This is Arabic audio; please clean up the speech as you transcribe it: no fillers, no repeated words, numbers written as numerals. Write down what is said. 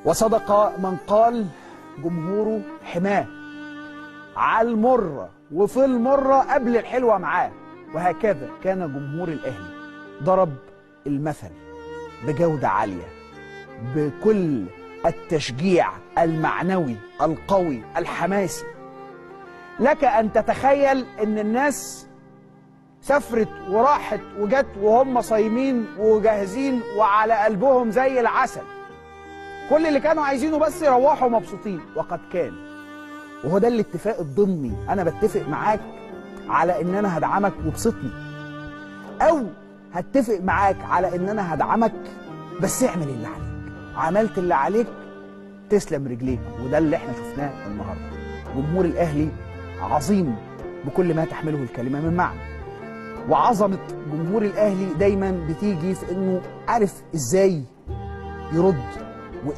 وصدق من قال جمهوره حماه على المرة وفي المرة قبل الحلوة معاه. وهكذا كان جمهور الأهلي ضرب المثل بجودة عالية، بكل التشجيع المعنوي القوي الحماسي. لك أن تتخيل أن الناس سافرت وراحت وجت وهم صايمين وجاهزين وعلى قلبهم زي العسل، كل اللي كانوا عايزينه بس يروحوا مبسوطين. وقد كان، وهو ده الاتفاق الضمني. انا بتفق معاك على ان انا هدعمك وبسطني، او هتفق معاك على ان انا هدعمك بس اعمل اللي عليك. عملت اللي عليك تسلم رجليك، وده اللي احنا شفناه النهارده. جمهور الاهلي عظيم بكل ما تحمله الكلمه من معنى، وعظمه جمهور الاهلي دايما بتيجي في انه عارف ازاي يرد